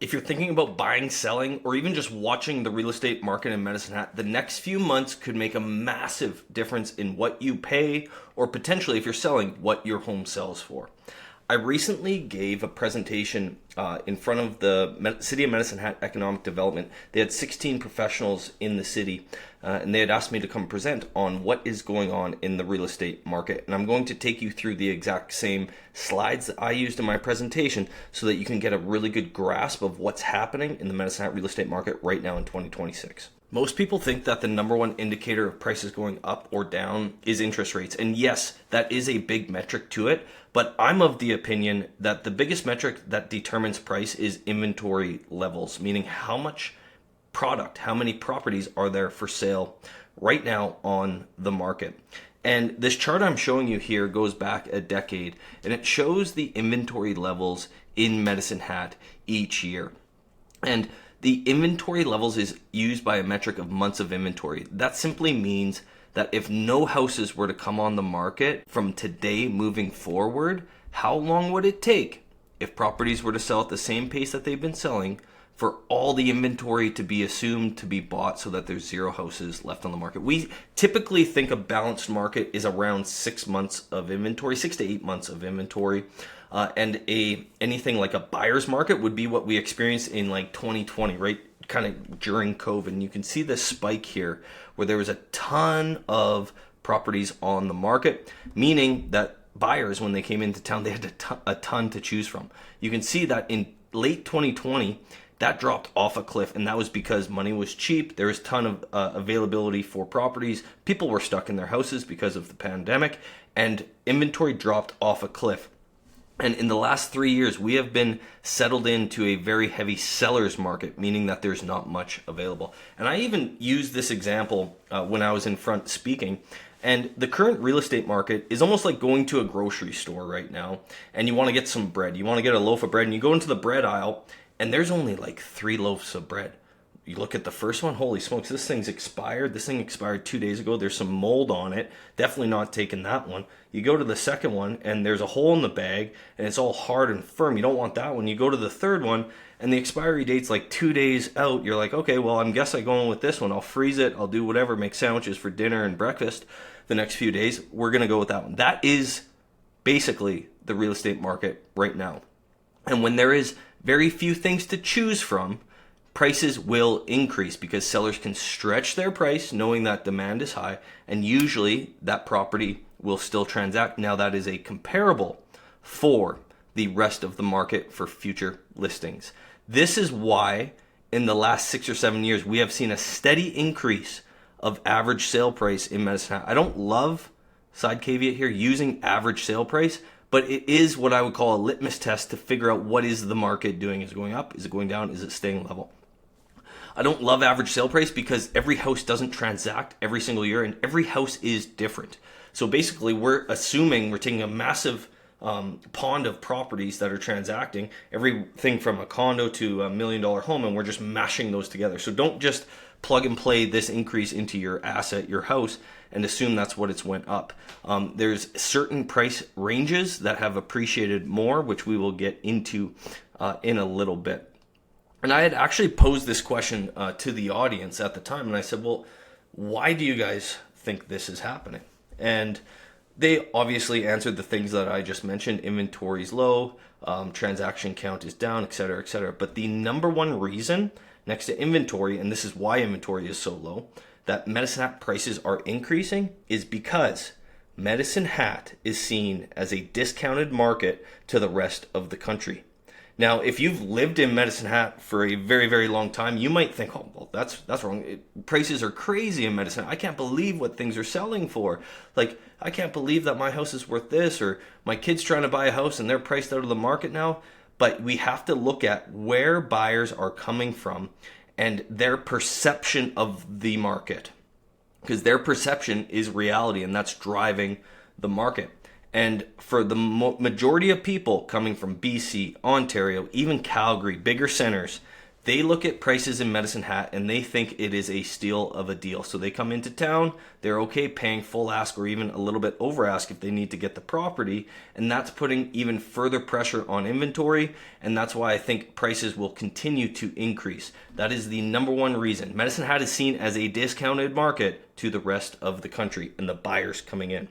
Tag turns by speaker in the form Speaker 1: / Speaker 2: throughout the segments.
Speaker 1: If you're thinking about buying, selling, or even just watching the real estate market in Medicine Hat, the next few months could make a massive difference in what you pay, or potentially, if you're selling, what your home sells for. I recently gave a presentation in front of the City of Medicine Hat Economic Development. They had 16 professionals in the city, and they had asked me to come present on what is going on in the real estate market. And I'm going to take you through the exact same slides that I used in my presentation so that you can get a really good grasp of what's happening in the Medicine Hat real estate market right now in 2026. Most people think that the number one indicator of prices going up or down is interest rates. And yes, that is a big metric to it. But I'm of the opinion that the biggest metric that determines price is inventory levels, meaning how much product, how many properties are there for sale right now on the market. And this chart I'm showing you here goes back a decade, and it shows the inventory levels in Medicine Hat each year. And the inventory levels is used by a metric of months of inventory. That simply means that if no houses were to come on the market from today moving forward, how long would it take if properties were to sell at the same pace that they've been selling for all the inventory to be assumed to be bought so that there's zero houses left on the market? We typically think a balanced market is around 6 months of inventory, 6 to 8 months of inventory. And anything like a buyer's market would be what we experienced in like 2020, right? Kind of during COVID. And you can see this spike here where there was a ton of properties on the market, meaning that buyers, when they came into town, they had a ton to choose from. You can see that in late 2020, that dropped off a cliff, and that was because money was cheap. There was a ton of availability for properties. People were stuck in their houses because of the pandemic, and inventory dropped off a cliff. And in the last 3 years, we have been settled into a very heavy seller's market, meaning that there's not much available. And I even used this example when I was in front speaking. And the current real estate market is almost like going to a grocery store right now, and you want to get some bread. You want to get a loaf of bread, and you go into the bread aisle, and there's only like 3 loaves of bread. You look at the first one, holy smokes, this thing's expired. This thing expired 2 days ago. There's some mold on it. Definitely not taking that one. You go to the second one, and there's a hole in the bag, and it's all hard and firm. You don't want that one. You go to the third one, and the expiry date's like 2 days out. You're like, okay, well, I guess I'm going with this one. I'll freeze it. I'll do whatever, make sandwiches for dinner and breakfast the next few days. We're going to go with that one. That is basically the real estate market right now. And when there is very few things to choose from, prices will increase because sellers can stretch their price knowing that demand is high, and usually that property will still transact. Now that is a comparable for the rest of the market for future listings. This is why in the last 6 or 7 years we have seen a steady increase of average sale price in Medicine Hat. I don't love, side caveat here, using average sale price, but it is what I would call a litmus test to figure out what is the market doing. Is it going up? Is it going down? Is it staying level? I don't love average sale price because every house doesn't transact every single year, and every house is different. So basically, we're assuming we're taking a massive pond of properties that are transacting, everything from a condo to $1 million home, and we're just mashing those together. So don't just plug and play this increase into your asset, your house, and assume that's what it's went up. There's certain price ranges that have appreciated more, which we will get into in a little bit. And I had actually posed this question to the audience at the time, and I said, well, why do you guys think this is happening? And they obviously answered the things that I just mentioned. Inventory is low, transaction count is down, et cetera, et cetera. But the number one reason next to inventory, and this is why inventory is so low, that Medicine Hat prices are increasing is because Medicine Hat is seen as a discounted market to the rest of the country. Now, if you've lived in Medicine Hat for a very, very long time, you might think, oh, well, that's wrong. Prices are crazy in Medicine Hat. I can't believe what things are selling for. Like, I can't believe that my house is worth this, or my kid's trying to buy a house and they're priced out of the market now. But we have to look at where buyers are coming from and their perception of the market, because their perception is reality, and that's driving the market. And for the majority of people coming from BC, Ontario, even Calgary, bigger centers, They look at prices in Medicine Hat and they think it is a steal of a deal. So they come into town, they're okay paying full ask or even a little bit over ask if they need to get the property. And that's putting even further pressure on inventory. And that's why I think prices will continue to increase. That is the number one reason. Medicine Hat is seen as a discounted market to the rest of the country and the buyers coming in.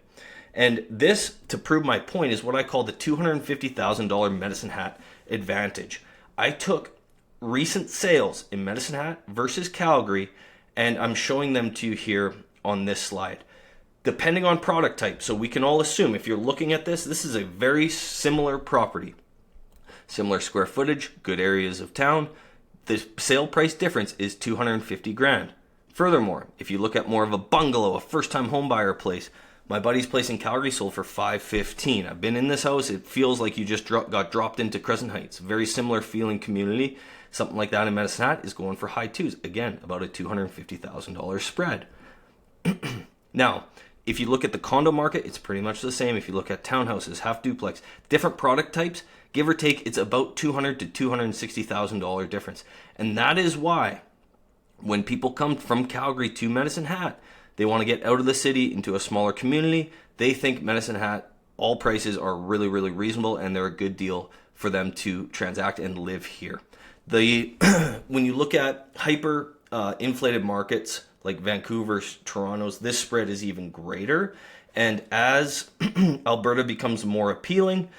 Speaker 1: And this, to prove my point, is what I call the $250,000 Medicine Hat advantage. I took recent sales in Medicine Hat versus Calgary, and I'm showing them to you here on this slide. Depending on product type, so we can all assume if you're looking at this, this is a very similar property. Similar square footage, good areas of town. The sale price difference is $250,000. Furthermore, if you look at more of a bungalow, a first-time home buyer place, my buddy's place in Calgary sold for $515,000. I've been in this house. It feels like you just got dropped into Crescent Heights. Very similar feeling community. Something like that in Medicine Hat is going for high twos. Again, about a $250,000 spread. Now, if you look at the condo market, it's pretty much the same. If you look at townhouses, half duplex, different product types, give or take, it's about $200,000 to $260,000 difference. And that is why when people come from Calgary to Medicine Hat, they want to get out of the city into a smaller community. They think Medicine Hat, all prices are really, really reasonable and they're a good deal for them to transact and live here. When you look at hyper inflated markets like Vancouver's, Toronto's, this spread is even greater. And as Alberta becomes more appealing,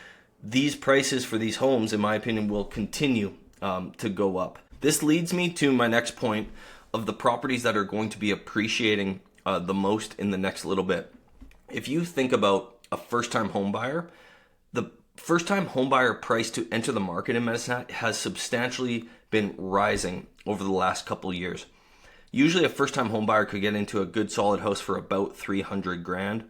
Speaker 1: these prices for these homes, in my opinion, will continue to go up. This leads me to my next point of the properties that are going to be appreciating the most in the next little bit. If you think about a first-time home buyer, the first-time home buyer price to enter the market in Medicine Hat has substantially been rising over the last couple of years. Usually a first-time home buyer could get into a good solid house for about $300,000.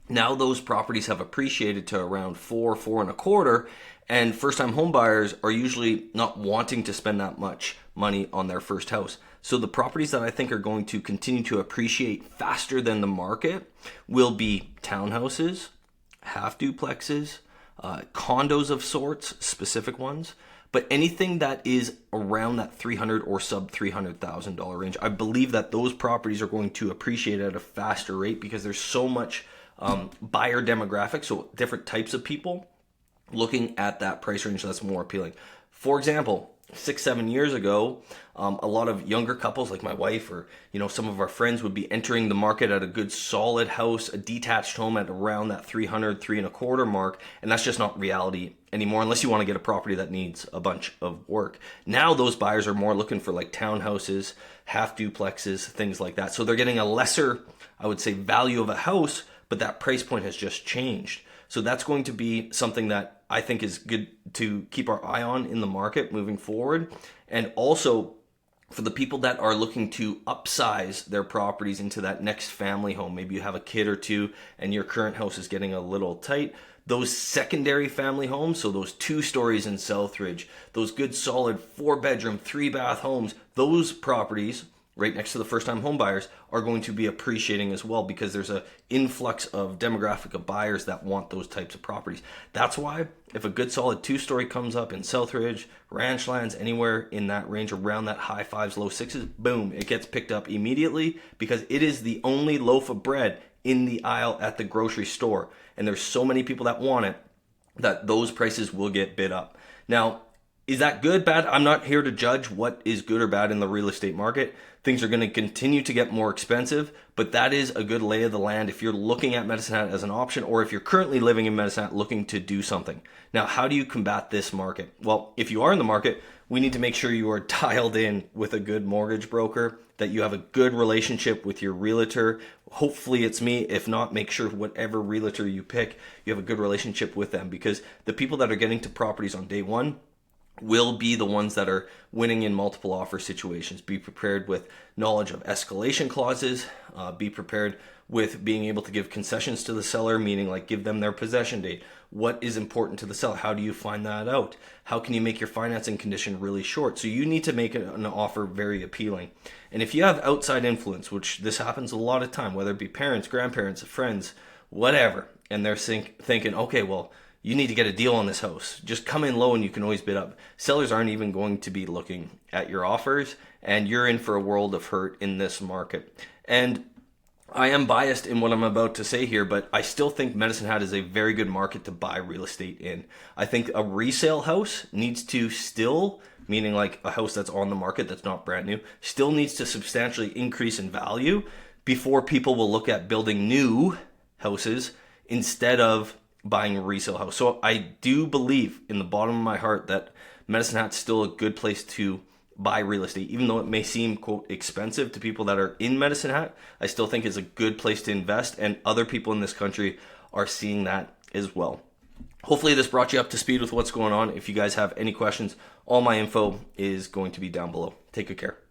Speaker 1: Now those properties have appreciated to around four and a quarter, and first-time home buyers are usually not wanting to spend that much money on their first house. So the properties that I think are going to continue to appreciate faster than the market will be townhouses, half duplexes, condos of sorts, specific ones, but anything that is around that $300,000 or sub $300,000 range. I believe that those properties are going to appreciate at a faster rate because there's so much buyer demographic, so different types of people looking at that price range that's more appealing. For example, 6-7 years ago, a lot of younger couples like my wife or some of our friends would be entering the market at a good solid house, a detached home at around that 300, and a quarter mark, and that's just not reality anymore unless you want to get a property that needs a bunch of work. Now those buyers are more looking for like townhouses, half duplexes, things like that. So they're getting a lesser, I would say, value of a house, but that price point has just changed. So that's going to be something that I think is good to keep our eye on in the market moving forward. And also for the people that are looking to upsize their properties into that next family home, maybe you have a kid or two and your current house is getting a little tight, those secondary family homes, so those 2 stories in Southridge, those good solid 4-bedroom, 3-bath homes, those properties right next to the first-time home buyers are going to be appreciating as well because there's a influx of demographic of buyers that want those types of properties. That's why if a good solid 2-story comes up in Southridge, Ranchlands, anywhere in that range around that high 5s, low 6s, boom, it gets picked up immediately because it is the only loaf of bread in the aisle at the grocery store. And there's so many people that want it that those prices will get bid up. Now, is that good, bad? I'm not here to judge what is good or bad in the real estate market. Things are going to continue to get more expensive, but that is a good lay of the land if you're looking at Medicine Hat as an option or if you're currently living in Medicine Hat looking to do something. Now, how do you combat this market? Well, if you are in the market, we need to make sure you are dialed in with a good mortgage broker, that you have a good relationship with your realtor. Hopefully it's me. If not, make sure whatever realtor you pick, you have a good relationship with them because the people that are getting to properties on day one will be the ones that are winning in multiple offer situations. Be prepared with knowledge of escalation clauses. Be prepared with being able to give concessions to the seller, meaning like give them their possession date. What is important to the seller? How do you find that out? How can you make your financing condition really short? So you need to make an offer very appealing. And if you have outside influence, which this happens a lot of time, whether it be parents, grandparents, friends, whatever, and they're thinking, okay, well, you need to get a deal on this house. Just come in low and you can always bid up. Sellers aren't even going to be looking at your offers, and you're in for a world of hurt in this market. And I am biased in what I'm about to say here, but I still think Medicine Hat is a very good market to buy real estate in. I think a resale house needs to still, meaning like a house that's on the market that's not brand new, still needs to substantially increase in value before people will look at building new houses instead of buying a resale house. So I do believe in the bottom of my heart that Medicine Hat's still a good place to buy real estate, even though it may seem, quote, expensive to people that are in Medicine Hat. I still think it's a good place to invest, and other people in this country are seeing that as well. Hopefully this brought you up to speed with what's going on. If you guys have any questions, all my info is going to be down below. Take good care.